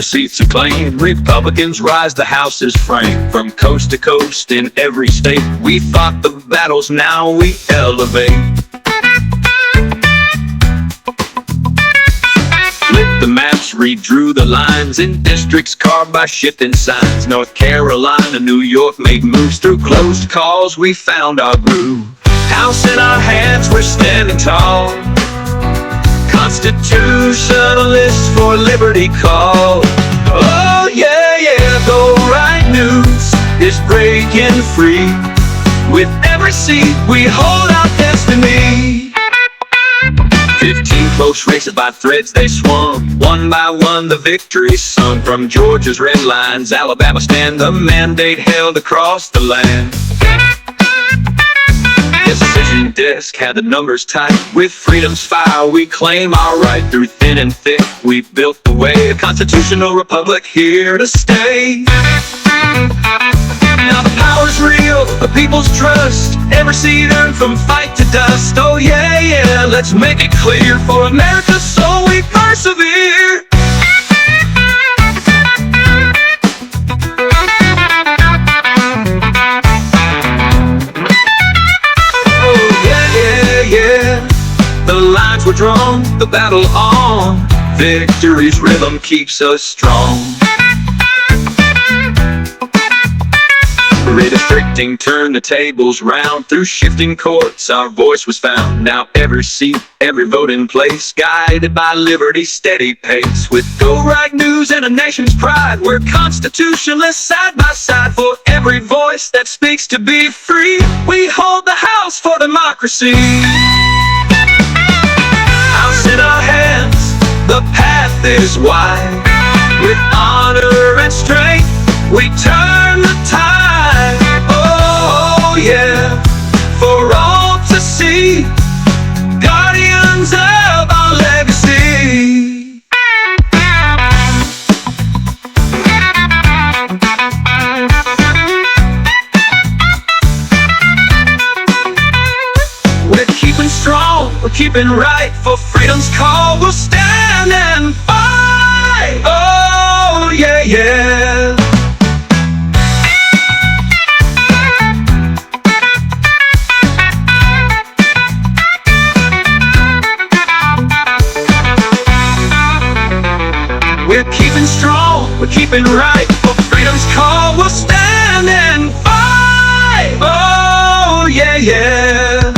the seats are claimed. Republicans rise, the House is framed. From coast to coast in every state, we fought the battles, now we elevate. Lit the maps, redrew the lines in districts carved by shifting signs. North Carolina, New York made moves through closed calls, we found our groove. House in our hands, we're standing tall. Constitutionalists for liberty call. Oh yeah, yeah, the right news is breaking free. With every seat, we hold our destiny. 15 close races by threads they swung. One by one the victory sung. From Georgia's red lines, Alabama stand, the mandate held across the land. Decision desk had the numbers tight. With freedom's fire we claim our right. Through thin and thick we built the way. A constitutional republic here to stay. Now the power's real, the people's trust. Every seed earned from fight to dust. Oh yeah, yeah, let's make it clear. For America so we persevere. The lines were drawn, the battle on. Victory's rhythm keeps us strong. Redistricting turned the tables round. Through shifting courts our voice was found. Now every seat, every vote in place, guided by liberty's steady pace. With Go Right News and a nation's pride, we're constitutionalists side by side. For every voice that speaks to be free, we hold the house for democracy. House in our hands, the path is wide. With honor and strength, we turn the tide. Oh yeah, for all to see, guardians of our legacy. We're keeping strong, we're keeping right. For freedom's call we'll stand and fight. Oh yeah, yeah. We're keeping strong, we're keeping right. For freedom's call we'll stand and fight. Oh yeah, yeah.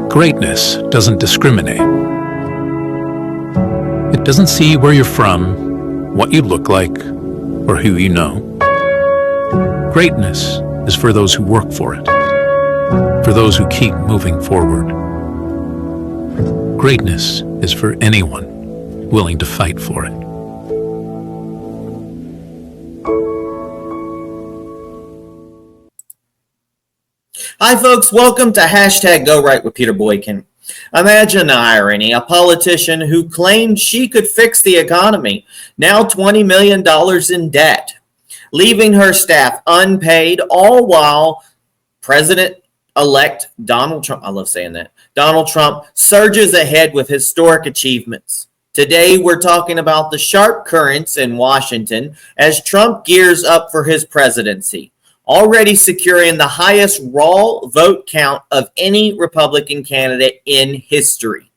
Greatness doesn't discriminate. It doesn't see where you're from, what you look like, or who you know. Greatness is for those who work for it, for those who keep moving forward. Greatness is for anyone willing to fight for it. Hi folks, welcome to hashtag Go Right with Peter Boykin. Imagine the irony, a politician who claimed she could fix the economy, now $20 million in debt, leaving her staff unpaid, all while President-elect Donald Trump, I love saying that, Donald Trump surges ahead with historic achievements. Today, we're talking about the sharp currents in Washington as Trump gears up for his presidency, already securing the highest raw vote count of any Republican candidate in history.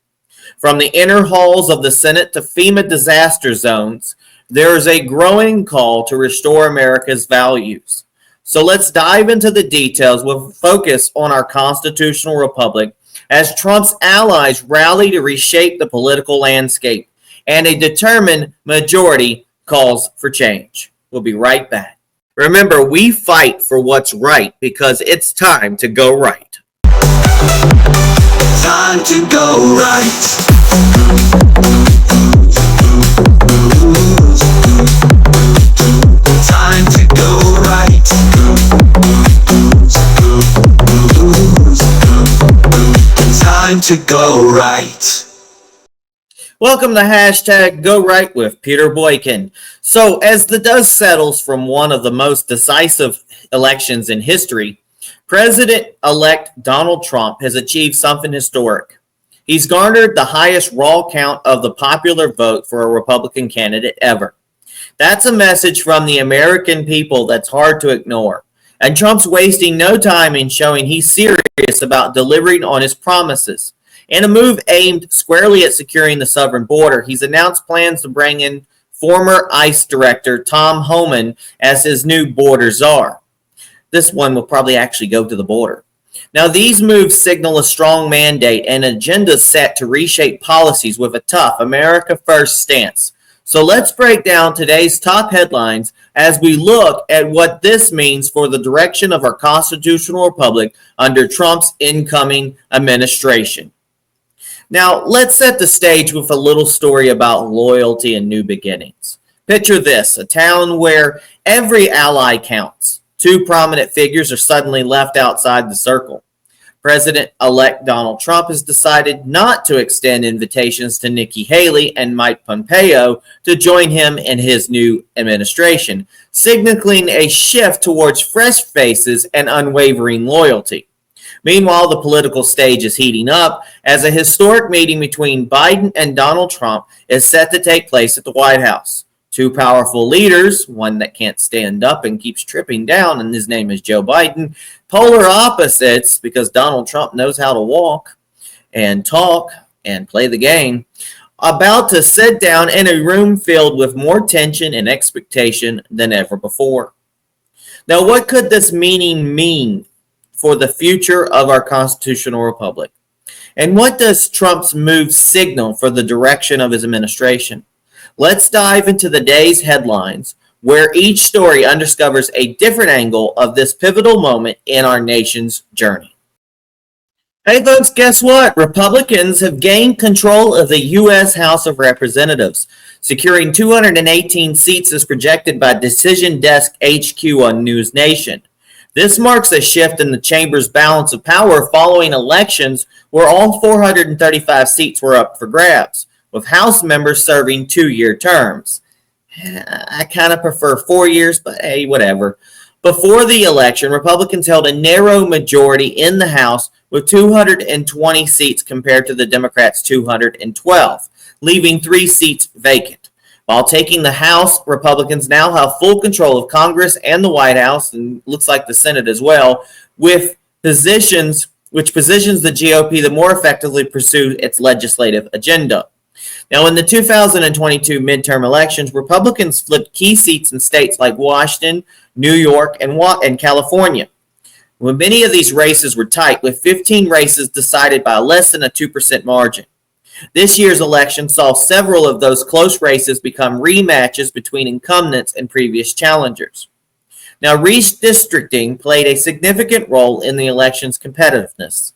From the inner halls of the Senate to FEMA disaster zones, there is a growing call to restore America's values. So let's dive into the details with focus on our constitutional republic as Trump's allies rally to reshape the political landscape. and a determined majority calls for change. We'll be right back. Remember, we fight for what's right because it's time to go right. Time to go right. Time to go right. Time to go right. Welcome to hashtag Go Right with Peter Boykin. So, as the dust settles from one of the most decisive elections in history, President-elect Donald Trump has achieved something historic. He's garnered the highest raw count of the popular vote for a Republican candidate ever. That's a message from the American people that's hard to ignore. And Trump's wasting no time in showing he's serious about delivering on his promises. In a move aimed squarely at securing the southern border, he's announced plans to bring in former ICE Director Tom Homan as his new border czar. This one will probably actually go to the border. Now, these moves signal a strong mandate and agenda set to reshape policies with a tough America First stance. So let's break down today's top headlines as we look at what this means for the direction of our constitutional republic under Trump's incoming administration. Now, let's set the stage with a little story about loyalty and new beginnings. Picture this, a town where every ally counts. Two prominent figures are suddenly left outside the circle. President-elect Donald Trump has decided not to extend invitations to Nikki Haley and Mike Pompeo to join him in his new administration, signaling a shift towards fresh faces and unwavering loyalty. Meanwhile, the political stage is heating up as a historic meeting between Biden and Donald Trump is set to take place at the White House. Two powerful leaders, one that can't stand up and keeps tripping down, and his name is Joe Biden, polar opposites because Donald Trump knows how to walk and talk and play the game, about to sit down in a room filled with more tension and expectation than ever before. Now, what could this meeting mean for the future of our constitutional republic? And what does Trump's move signal for the direction of his administration? Let's dive into the day's headlines, where each story undiscovers a different angle of this pivotal moment in our nation's journey. Hey folks, guess what? Republicans have gained control of the U.S. House of Representatives, securing 218 seats as projected by Decision Desk HQ on News Nation. This marks a shift in the chamber's balance of power following elections where all 435 seats were up for grabs, with House members serving 2-year terms. I kind of prefer 4 years, but hey, whatever. Before the election, Republicans held a narrow majority in the House with 220 seats compared to the Democrats' 212, leaving 3 seats vacant. While taking the House, Republicans now have full control of Congress and the White House, and looks like the Senate as well, which positions the GOP to more effectively pursue its legislative agenda. Now, in the 2022 midterm elections, Republicans flipped key seats in states like Washington, New York, and California. When many of these races were tight, with 15 races decided by less than a 2% margin. This year's election saw several of those close races become rematches between incumbents and previous challengers. Now, redistricting played a significant role in the election's competitiveness.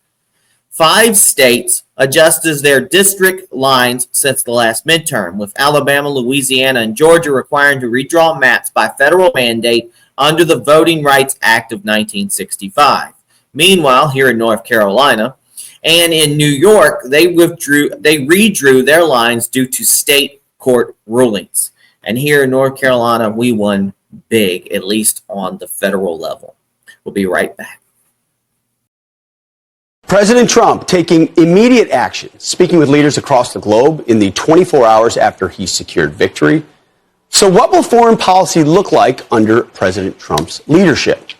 5 states adjusted their district lines since the last midterm, with Alabama, Louisiana, and Georgia requiring to redraw maps by federal mandate under the Voting Rights Act of 1965. Meanwhile, here in North Carolina and in New York, they redrew their lines due to state court rulings. And here in North Carolina, we won big, at least on the federal level. We'll be right back. President Trump taking immediate action, speaking with leaders across the globe in the 24 hours after he secured victory. So what will foreign policy look like under President Trump's leadership?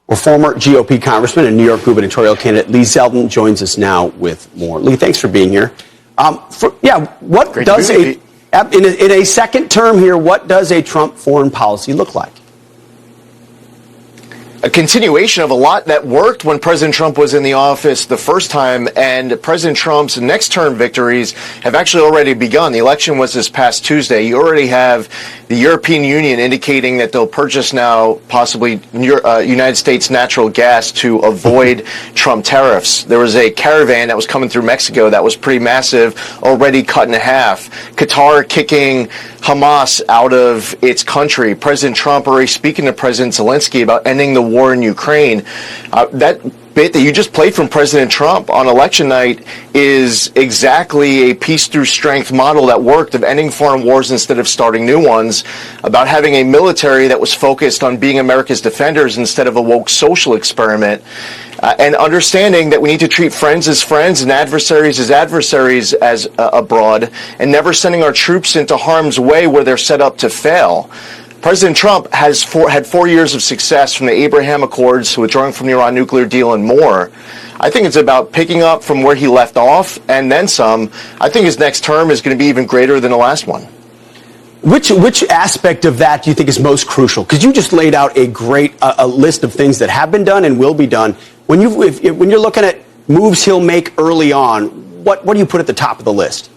Well, former GOP congressman and New York gubernatorial candidate Lee Zeldin joins us now with more. Lee, thanks for being here. In a second term here, what does a Trump foreign policy look like? a continuation of a lot that worked when President Trump was in the office the first time, and President Trump's next term victories have actually already begun. The election was this past Tuesday. You already have the European Union indicating that they'll purchase now possibly United States natural gas to avoid Trump tariffs. There was a caravan that was coming through Mexico that was pretty massive, already cut in half. Qatar kicking Hamas out of its country. President Trump already speaking to President Zelensky about ending the war in Ukraine. That bit that you just played from President Trump on election night is exactly a peace through strength model that worked, of ending foreign wars instead of starting new ones, about having a military that was focused on being America's defenders instead of a woke social experiment, and understanding that we need to treat friends as friends and adversaries as adversaries as abroad, and never sending our troops into harm's way where they're set up to fail. President Trump has had 4 years of success from the Abraham Accords, withdrawing from the Iran nuclear deal, and more. I think it's about picking up from where he left off and then some. I think his next term is going to be even greater than the last one. Which aspect of that do you think is most crucial? Because you just laid out a great a list of things that have been done and will be done. When you're looking at moves he'll make early on, what do you put at the top of the list?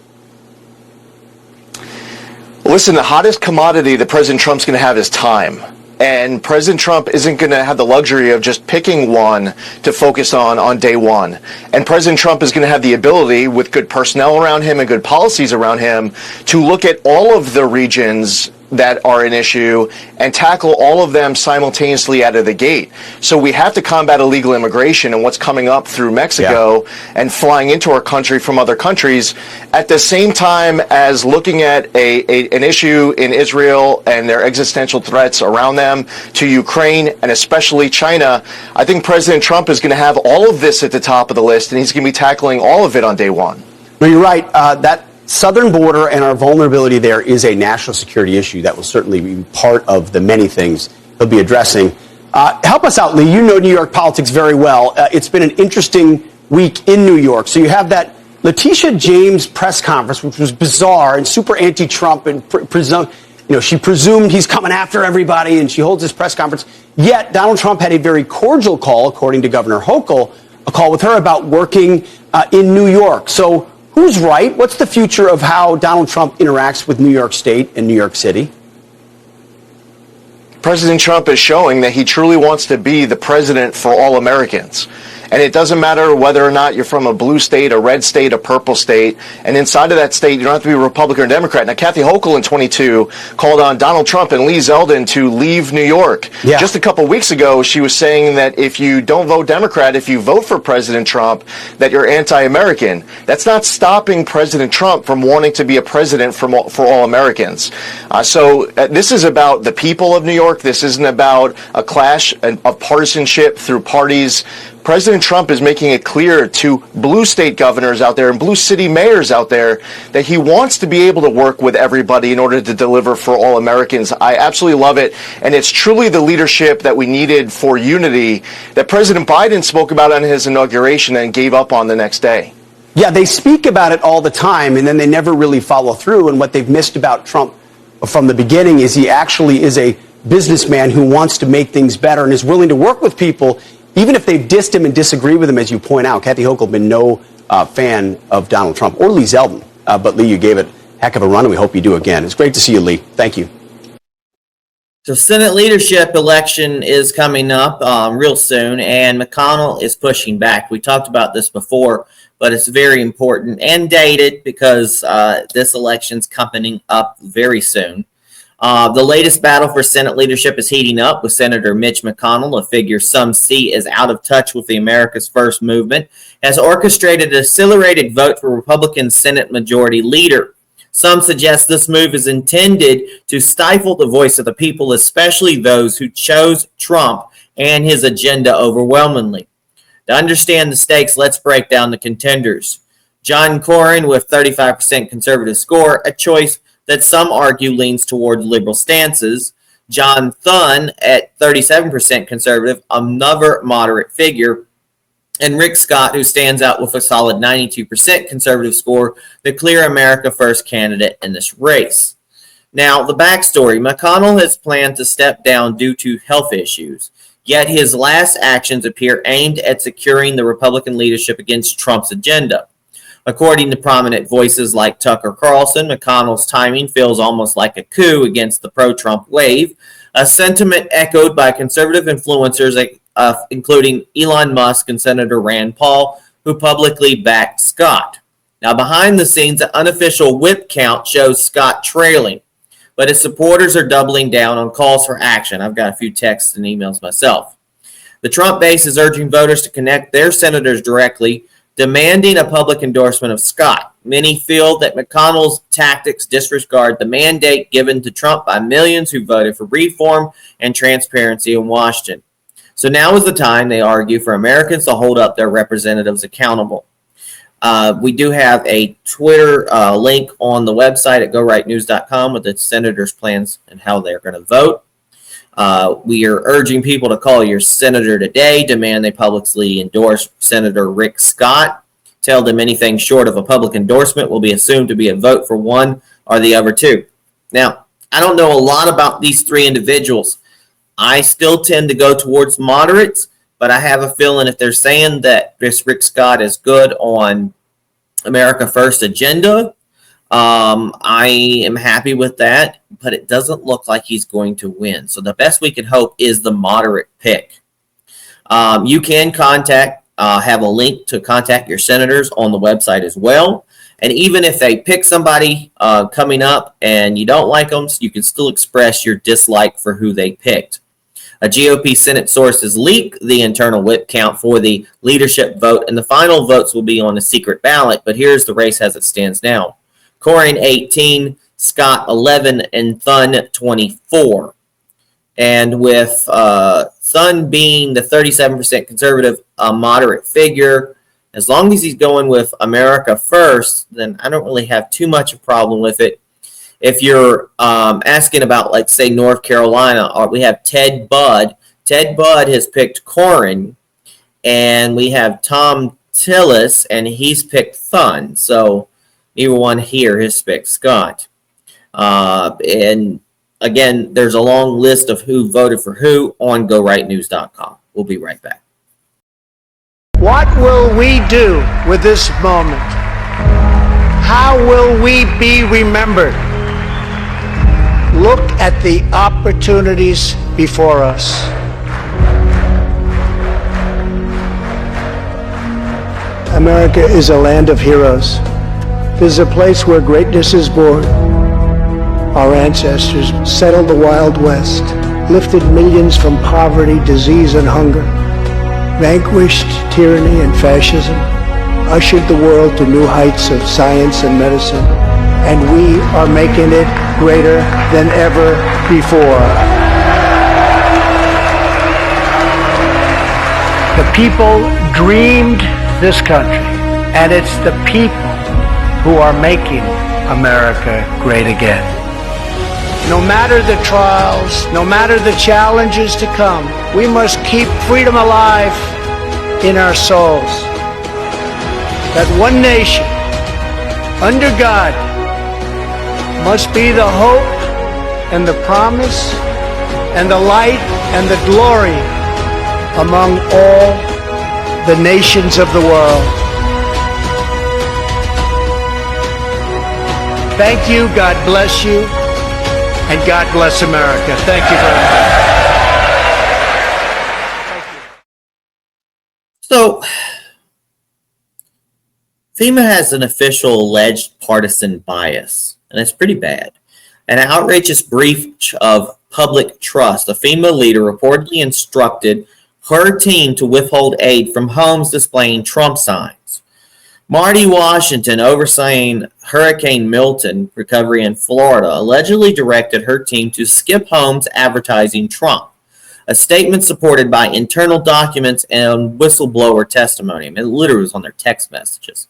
Listen, the hottest commodity that President Trump's going to have is time. And President Trump isn't going to have the luxury of just picking one to focus on day one. And President Trump is going to have the ability, with good personnel around him and good policies around him, to look at all of the regions that are an issue and tackle all of them simultaneously out of the gate. So we have to combat illegal immigration and what's coming up through Mexico and flying into our country from other countries, at the same time as looking at an issue in Israel and their existential threats around them, to Ukraine and especially China. I think President Trump is going to have all of this at the top of the list, and he's going to be tackling all of it on day one. No, you're right. That southern border and our vulnerability there is a national security issue that will certainly be part of the many things he'll be addressing. Help us out, Lee. You know New York politics very well. It's been an interesting week in New York. So you have that Letitia James press conference, which was bizarre and super anti-Trump, and she presumed he's coming after everybody, and she holds this press conference. Yet Donald Trump had a very cordial call, according to Governor Hochul, a call with her about working in New York. So who's right? What's the future of how Donald Trump interacts with New York State and New York City? President Trump is showing that he truly wants to be the president for all Americans. And it doesn't matter whether or not you're from a blue state, a red state, a purple state. And inside of that state, you don't have to be a Republican or Democrat. Now, Kathy Hochul in 22 called on Donald Trump and Lee Zeldin to leave New York. Yeah. Just a couple weeks ago, she was saying that if you don't vote Democrat, if you vote for President Trump, that you're anti-American. That's not stopping President Trump from wanting to be a president for all Americans. So this is about the people of New York. This isn't about a clash of partisanship through parties. President Trump is making it clear to blue state governors out there and blue city mayors out there that he wants to be able to work with everybody in order to deliver for all Americans. I absolutely love it. And it's truly the leadership that we needed for unity that President Biden spoke about on his inauguration and gave up on the next day. Yeah, they speak about it all the time, and then they never really follow through. And what they've missed about Trump from the beginning is he actually is a businessman who wants to make things better and is willing to work with people, even if they've dissed him and disagree with him, as you point out. Kathy Hochul has been no fan of Donald Trump or Lee Zeldin. But, Lee, you gave it a heck of a run, and we hope you do again. It's great to see you, Lee. Thank you. So Senate leadership election is coming up real soon, and McConnell is pushing back. We talked about this before, but it's very important and dated because this election's coming up very soon. The latest battle for Senate leadership is heating up, with Senator Mitch McConnell, a figure some see as out of touch with the America's First movement, has orchestrated an accelerated vote for Republican Senate Majority Leader. Some suggest this move is intended to stifle the voice of the people, especially those who chose Trump and his agenda overwhelmingly. To understand the stakes, let's break down the contenders. John Cornyn with 35% conservative score, a choice that some argue leans toward liberal stances. John Thune at 37% conservative, another moderate figure. And Rick Scott, who stands out with a solid 92% conservative score, the clear America First candidate in this race. Now, the backstory. McConnell has planned to step down due to health issues. Yet his last actions appear aimed at securing the Republican leadership against Trump's agenda. According to prominent voices like Tucker Carlson, McConnell's timing feels almost like a coup against the pro-Trump wave, a sentiment echoed by conservative influencers, including Elon Musk and Senator Rand Paul, who publicly backed Scott. Now, behind the scenes, an unofficial whip count shows Scott trailing, but his supporters are doubling down on calls for action. I've got a few texts and emails myself. The Trump base is urging voters to connect their senators directly, demanding a public endorsement of Scott. Many feel that McConnell's tactics disregard the mandate given to Trump by millions who voted for reform and transparency in Washington. So now is the time, they argue, for Americans to hold up their representatives accountable. We do have a Twitter link on the website at gorightnews.com with the senators' plans and how they're going to vote. We are urging people to call your senator today, demand they publicly endorse Senator Rick Scott. Tell them anything short of a public endorsement will be assumed to be a vote for one or the other two. Now, I don't know a lot about these three individuals. I still tend to go towards moderates, but I have a feeling if they're saying that this Rick Scott is good on America First agenda, I am happy with that, but it doesn't look like he's going to win. So the best we can hope is the moderate pick. You can have a link to contact your senators on the website as well. And even if they pick somebody coming up and you don't like them, you can still express your dislike for who they picked. A GOP Senate source has leaked the internal whip count for the leadership vote, and the final votes will be on a secret ballot. But here's the race as it stands now. Cornyn 18, Scott 11, and Thun 24. And with Thun being the 37% conservative moderate figure, as long as he's going with America First, then I don't really have too much of a problem with it. If you're asking about, like, say, North Carolina, we have Ted Budd. Ted Budd has picked Cornyn, and we have Tom Tillis, and he's picked Thun. So either one here has picked Scott. And again, there's a long list of who voted for who on GoRightNews.com. We'll be right back. What will we do with this moment? How will we be remembered? Look at the opportunities before us. America is a land of heroes. This is a place where greatness is born. Our ancestors settled the Wild West, lifted millions from poverty, disease, and hunger, vanquished tyranny and fascism, ushered the world to new heights of science and medicine, and we are making it greater than ever before. The people dreamed this country, and it's the people who are making America great again. No matter the trials, no matter the challenges to come, we must keep freedom alive in our souls. That one nation, under God, must be the hope and the promise and the light and the glory among all the nations of the world. Thank you, God bless you, and God bless America. Thank you very much. Thank you. So, FEMA has an official alleged partisan bias, and it's pretty bad. An outrageous breach of public trust. A FEMA leader reportedly instructed her team to withhold aid from homes displaying Trump signs. Marty Washington, overseeing Hurricane Milton recovery in Florida, allegedly directed her team to skip homes advertising Trump. A statement supported by internal documents and whistleblower testimony. It literally was on their text messages.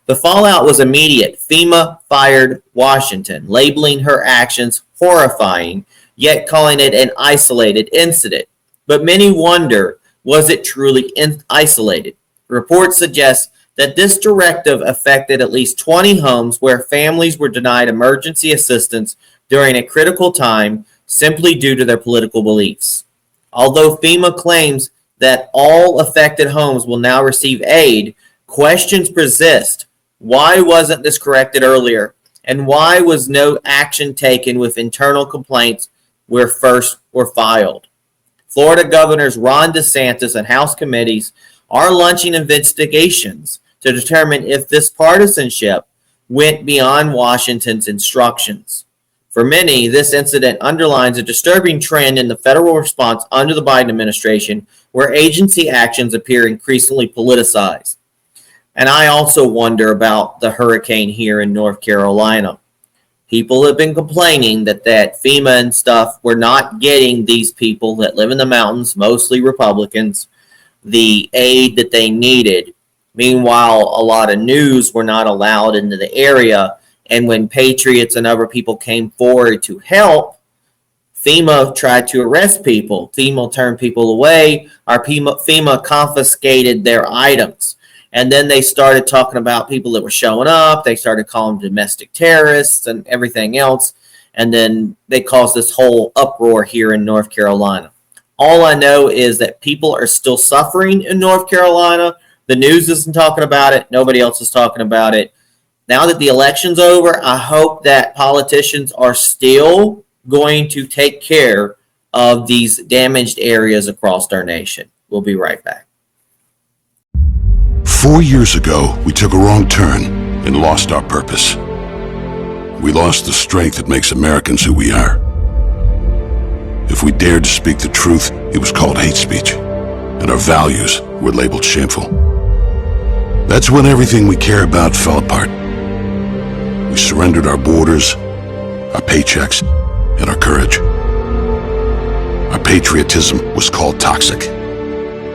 The fallout was immediate. FEMA fired Washington, labeling her actions horrifying, yet calling it an isolated incident. But many wonder, was it truly isolated? Reports suggest that this directive affected at least 20 homes where families were denied emergency assistance during a critical time simply due to their political beliefs. Although FEMA claims that all affected homes will now receive aid, questions persist. Why wasn't this corrected earlier? And why was no action taken with internal complaints where first were filed? Florida governors Ron DeSantis and House committees are launching investigations to determine if this partisanship went beyond Washington's instructions. For many, this incident underlines a disturbing trend in the federal response under the Biden administration, where agency actions appear increasingly politicized. And I also wonder about the hurricane here in North Carolina. People have been complaining that FEMA and stuff were not getting these people that live in the mountains, mostly Republicans, the aid that they needed. Meanwhile, a lot of news were not allowed into the area. And when patriots and other people came forward to help, FEMA tried to arrest people. FEMA turned people away. FEMA confiscated their items. And then they started talking about people that were showing up. They started calling them domestic terrorists and everything else. And then they caused this whole uproar here in North Carolina. All I know is that people are still suffering in North Carolina. The news isn't talking about it. Nobody else is talking about it. Now that the election's over, I hope that politicians are still going to take care of these damaged areas across our nation. We'll be right back. 4 years ago, we took a wrong turn and lost our purpose. We lost the strength that makes Americans who we are. If we dared to speak the truth, it was called hate speech, and our values were labeled shameful. That's when everything we care about fell apart. We surrendered our borders, our paychecks, and our courage. Our patriotism was called toxic.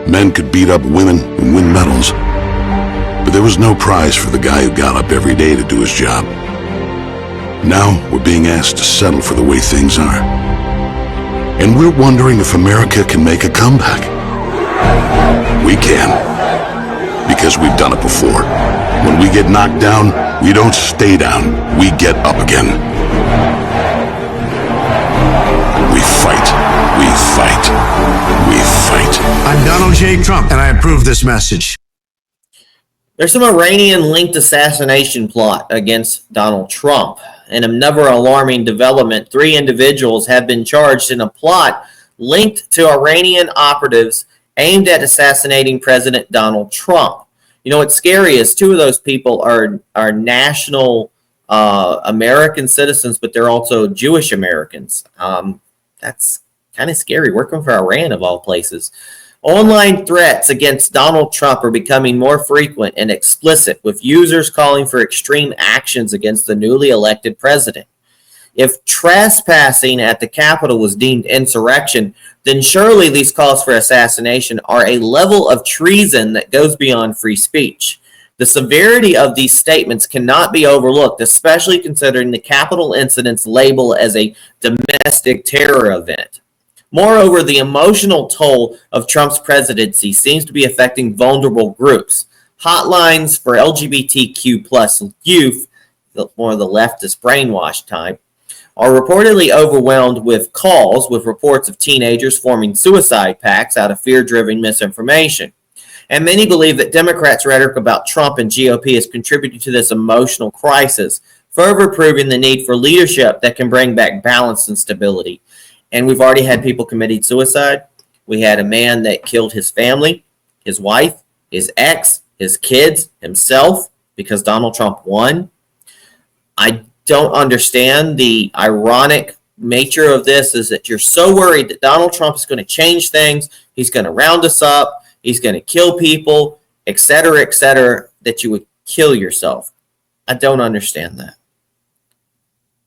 Men could beat up women and win medals, but there was no prize for the guy who got up every day to do his job. Now we're being asked to settle for the way things are. And we're wondering if America can make a comeback. We can, because we've done it before. When we get knocked down, we don't stay down, we get up again. We fight, we fight, we fight. I'm Donald J. Trump, and I approve this message. There's some Iranian-linked assassination plot against Donald Trump. In another alarming development, 3 individuals have been charged in a plot linked to Iranian operatives aimed at assassinating President Donald Trump. You know, what's scary is 2 of those people are national American citizens, but they're also Jewish Americans. That's kind of scary, working for Iran of all places. Online threats against Donald Trump are becoming more frequent and explicit, with users calling for extreme actions against the newly elected president. If trespassing at the Capitol was deemed insurrection, then surely these calls for assassination are a level of treason that goes beyond free speech. The severity of these statements cannot be overlooked, especially considering the Capitol incident's label as a domestic terror event. Moreover, the emotional toll of Trump's presidency seems to be affecting vulnerable groups. Hotlines for LGBTQ plus youth, more of the leftist brainwash type, are reportedly overwhelmed with calls, with reports of teenagers forming suicide pacts out of fear-driven misinformation. And many believe that Democrats' rhetoric about Trump and GOP has contributed to this emotional crisis, further proving the need for leadership that can bring back balance and stability. And we've already had people committing suicide. We had a man that killed his family, his wife, his ex, his kids, himself, because Donald Trump won. I don't understand the ironic nature of this, is that you're so worried that Donald Trump is going to change things. He's going to round us up. He's going to kill people, et cetera, that you would kill yourself. I don't understand that.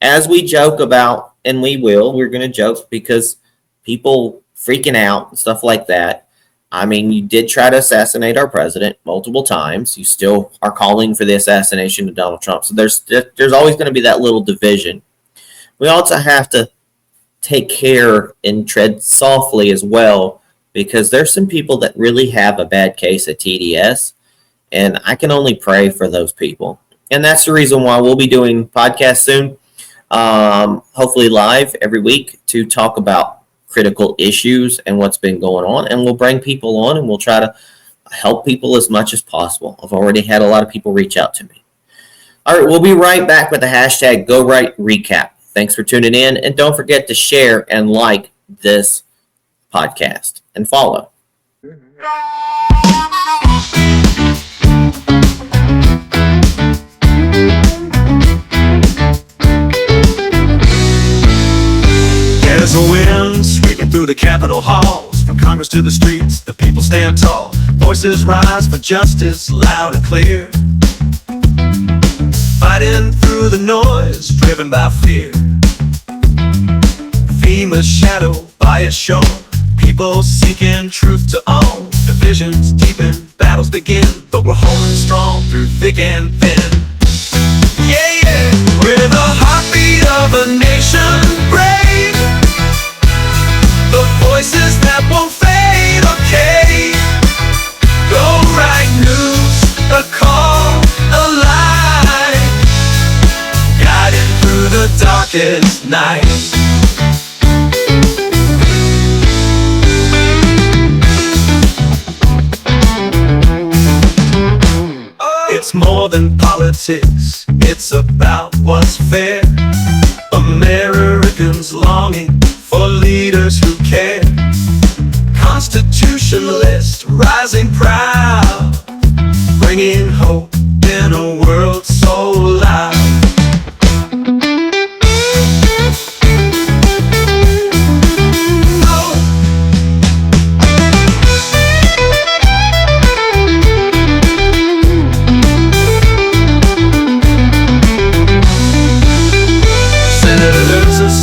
As we joke about, and we're going to joke because people freaking out and stuff like that. I mean, you did try to assassinate our president multiple times. You still are calling for the assassination of Donald Trump. So there's always going to be that little division. We also have to take care and tread softly as well, because there's some people that really have a bad case of TDS, and I can only pray for those people. And that's the reason why we'll be doing podcasts soon, hopefully live every week, to talk about critical issues and what's been going on, and we'll bring people on and we'll try to help people as much as possible. I've already had a lot of people reach out to me. All right, we'll be right back with the hashtag GoRightRecap. Thanks for tuning in, and don't forget to share and like this podcast and follow. There's a wind sweeping through the Capitol halls. From Congress to the streets, the people stand tall. Voices rise for justice, loud and clear. Fighting through the noise, driven by fear. FEMA's shadow by its shore. People seeking truth to own. Divisions deepen, battles begin, but we're holding strong through thick and thin. Yeah, yeah, we're the heartbeat of a nation brave. The voices that won't fade, okay. Go right news, a call, a line, guiding through the darkest night. It's more than politics, it's about what's fair. Americans longing for leaders who care. Constitutionalists rising proud, bringing hope in a world so loud.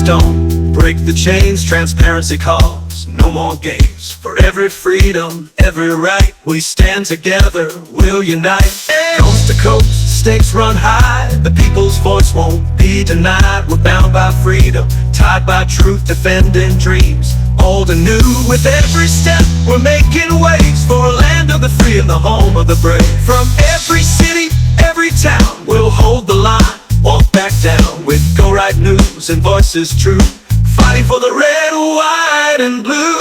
Don't break the chains, transparency calls, no more games. For every freedom, every right, we stand together, we'll unite. Coast to coast, stakes run high, the people's voice won't be denied. We're bound by freedom, tied by truth, defending dreams, old and new. With every step, we're making waves for a land of the free and the home of the brave. From every city, every town, we'll hold the line, won't back down. With Go Right News and voices true, fighting for the red, white, and blue.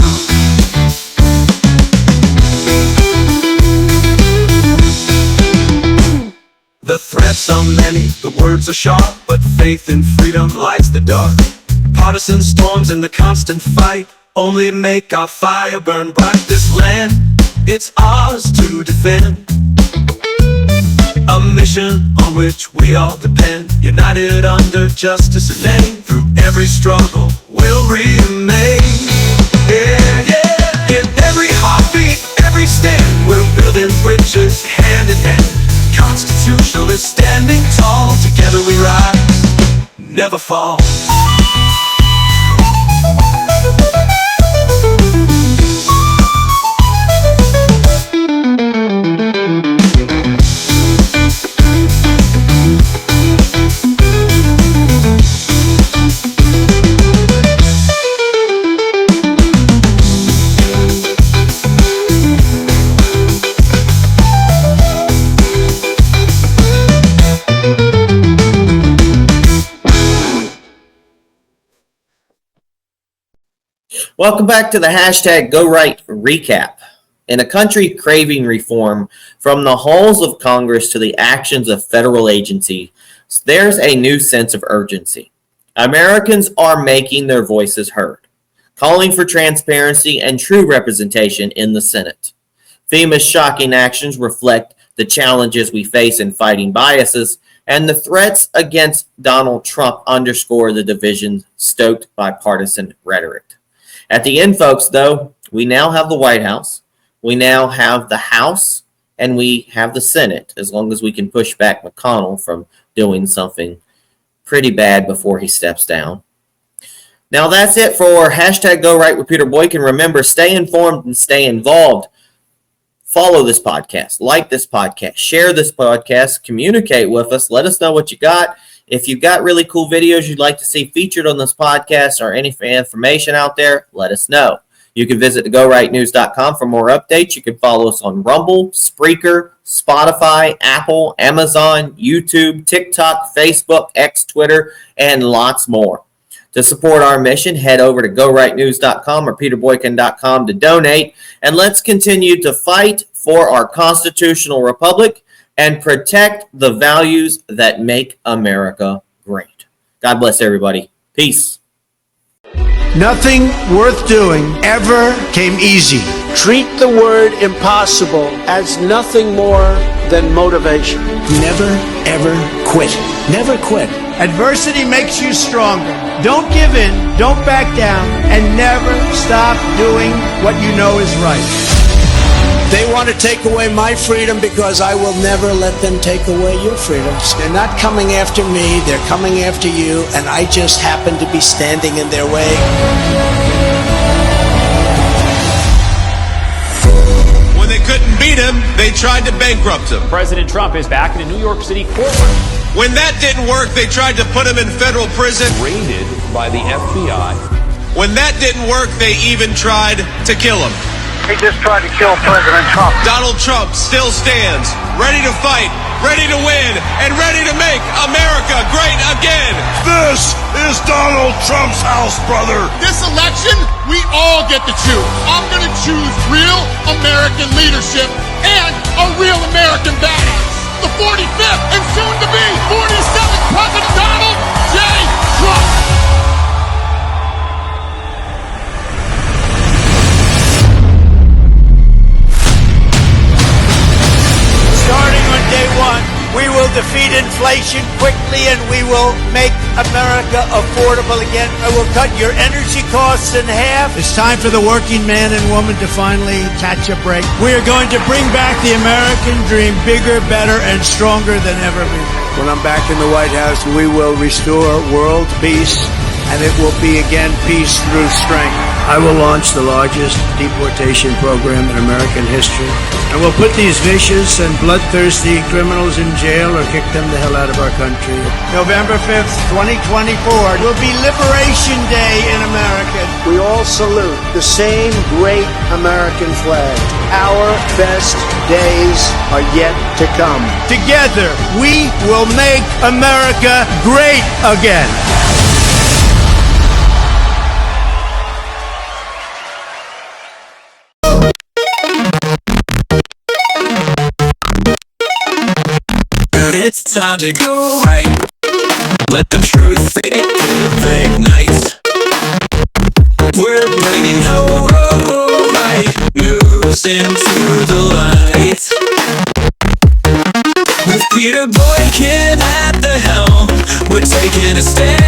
The threats are many, the words are sharp, but faith in freedom lights the dark. Partisan storms and the constant fight only make our fire burn bright. This land, it's ours to defend, a mission on which we all depend. United under justice and name, through every struggle we'll remain. Yeah, yeah. In every heartbeat, every stand, we're building bridges hand in hand. Constitutionalists standing tall, together we rise, never fall. Welcome back to the hashtag Go Right Recap. In a country craving reform, from the halls of Congress to the actions of federal agencies, there's a new sense of urgency. Americans are making their voices heard, calling for transparency and true representation in the Senate. FEMA's shocking actions reflect the challenges we face in fighting biases, and the threats against Donald Trump underscore the divisions stoked by partisan rhetoric. At the end, folks, though, we now have the White House, we now have the House, and we have the Senate, as long as we can push back McConnell from doing something pretty bad before he steps down. Now, that's it for hashtag Go Right with Peter Boykin. Remember, stay informed and stay involved. Follow this podcast, like this podcast, share this podcast, communicate with us. Let us know what you got. If you've got really cool videos you'd like to see featured on this podcast or any information out there, let us know. You can visit thegorightnews.com for more updates. You can follow us on Rumble, Spreaker, Spotify, Apple, Amazon, YouTube, TikTok, Facebook, X, Twitter, and lots more. To support our mission, head over to gorightnews.com or peterboykin.com to donate, and let's continue to fight for our constitutional republic and protect the values that make America great. God bless everybody. Peace. Nothing worth doing ever came easy. Treat the word impossible as nothing more than motivation. Never, ever quit. Never quit. Adversity makes you stronger. Don't give in, don't back down, and never stop doing what you know is right. They want to take away my freedom because I will never let them take away your freedoms. They're not coming after me, they're coming after you, and I just happen to be standing in their way. When they couldn't beat him, they tried to bankrupt him. President Trump is back in a New York City courtroom. When that didn't work, they tried to put him in federal prison. Raided by the FBI. When that didn't work, they even tried to kill him. They just tried to kill President Trump. Donald Trump still stands, ready to fight, ready to win, and ready to make America great again. This is Donald Trump's house, brother. This election, we all get to choose. I'm going to choose real American leadership and a real American badass. The 45th and soon to be 47th President Donald J. Trump. Starting on day one, we will defeat inflation quickly and we will make America affordable again. I will cut your energy costs in half. It's time for the working man and woman to finally catch a break. We are going to bring back the American dream bigger, better, and stronger than ever before. When I'm back in the White House, we will restore world peace, and it will be again peace through strength. I will launch the largest deportation program in American history, and we'll put these vicious and bloodthirsty criminals in jail or kick them the hell out of our country. November 5th, 2024 will be Liberation Day in America. We all salute the same great American flag. Our best days are yet to come. Together, we will make America great again. It's time to go right. Let the truth ignite. We're bringing right news into the light. With Peter Boykin at the helm, we're taking a stand.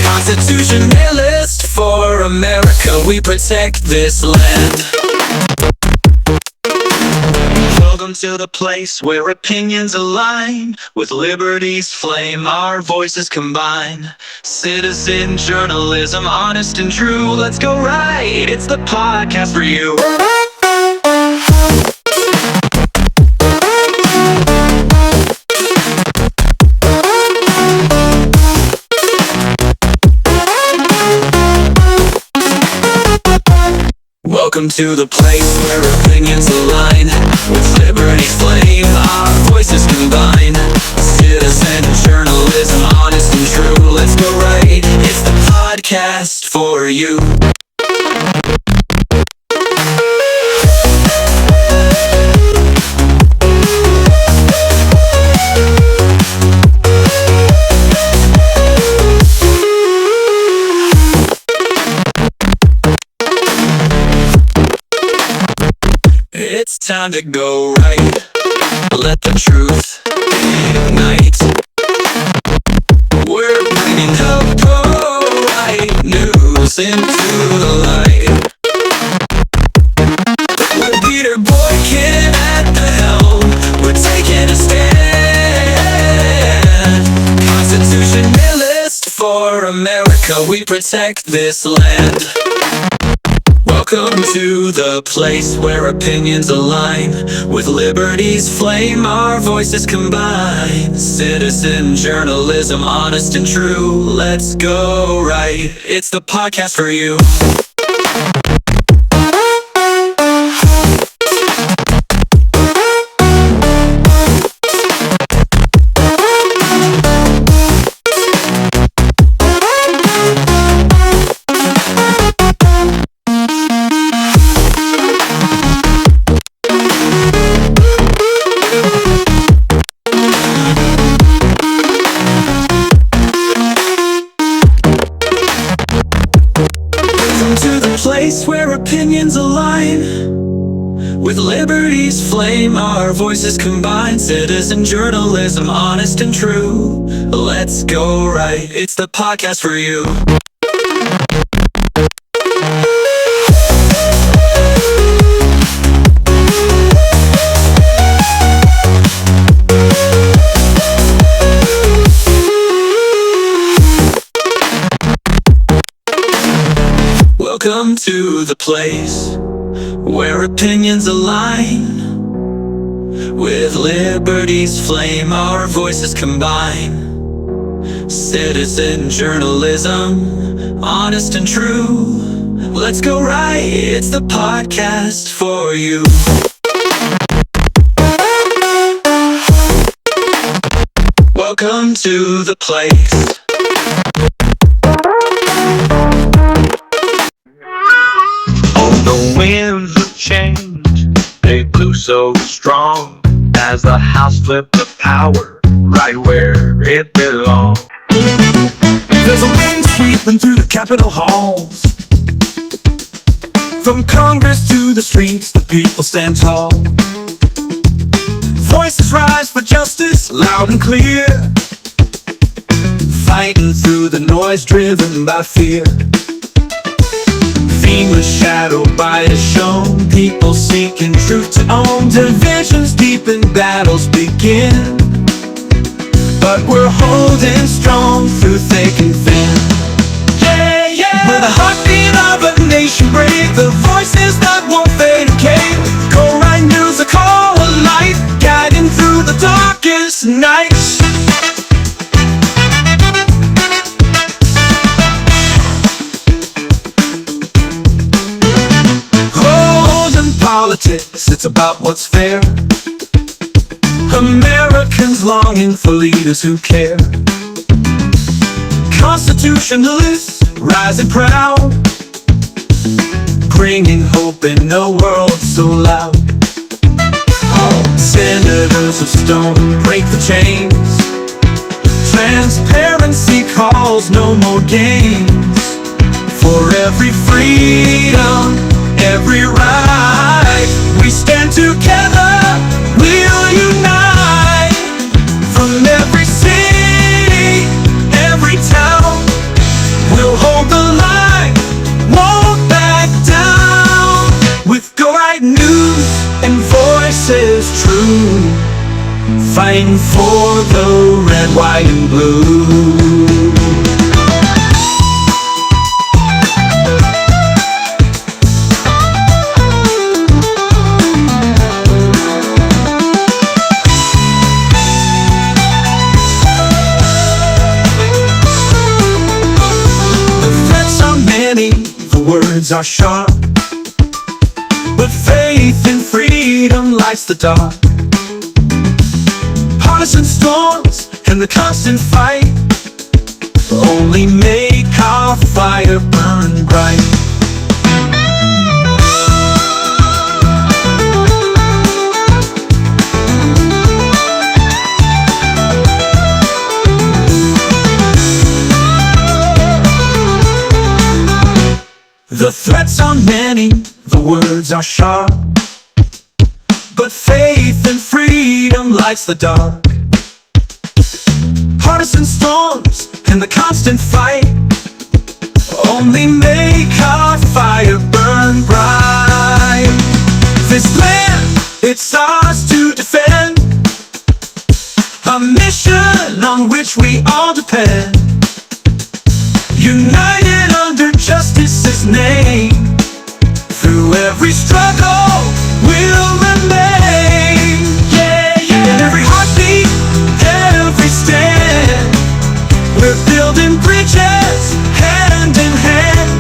Constitutionalist for America, we protect this land. Welcome to the place where opinions align. With liberty's flame, our voices combine. Citizen journalism, honest and true. Let's go right, it's the podcast for you. Welcome to the place where opinions align. With liberty's flame, our voices combine. Citizen journalism, honest and true. Let's go right, it's the podcast for you. It's time to go right. Let the truth ignite. We're bringing right news into the light. With Peter Boykin at the helm, we're taking a stand. Constitutionalist for America, we protect this land. Welcome to the place where opinions align. With liberty's flame, our voices combine. Citizen journalism, honest and true. Let's go right, it's the podcast for you. place where opinions align. With liberty's flame, our voices combine. Citizen journalism, honest and true. Let's go right, it's the podcast for you. Welcome to the place where opinions align. With liberty's flame, our voices combine. Citizen journalism, honest and true. Let's go right, it's the podcast for you. Welcome to the place. The winds of change, they blew so strong as the House flipped the power right where it belongs. There's a wind sweeping through the Capitol halls. From Congress to the streets, the people stand tall. Voices rise for justice, loud and clear, fighting through the noise driven by fear. Was shadowed by a shown, people seeking truth to own. Divisions deepen, battles begin, but we're holding strong through thick and thin. Yeah, yeah. We're the heartbeat of a nation brave, the voices that won't fade decay. Go right news, a call of light, guiding through the darkest nights. Politics, it's about what's fair. Americans longing for leaders who care. Constitutionalists rising proud, bringing hope in a world so loud. Senators of stone break the chains. Transparency calls, no more games. For every freedom, every right, we stand together, we'll unite. From every city, every town, we'll hold the line, won't back down. With Go Right News and voices true, fighting for the red, white, and blue. Words are sharp, but faith in freedom lights the dark. Partisan storms and the constant fight only make our fire burn bright. The threats are many, the words are sharp, but faith and freedom lights the dark. Partisan storms and the constant fight only make our fire burn bright. This land, it's ours to defend, a mission on which we all depend. United under justice's name, through every struggle we'll remain. Yeah, yeah. In every heartbeat, every stand, we're building bridges hand in hand.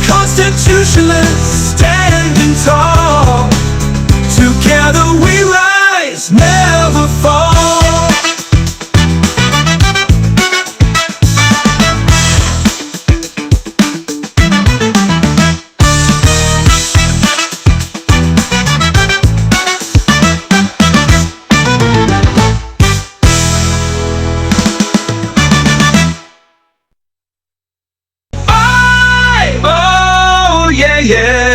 Constitutionalists standing tall, together we rise, never fall. yeah, yeah.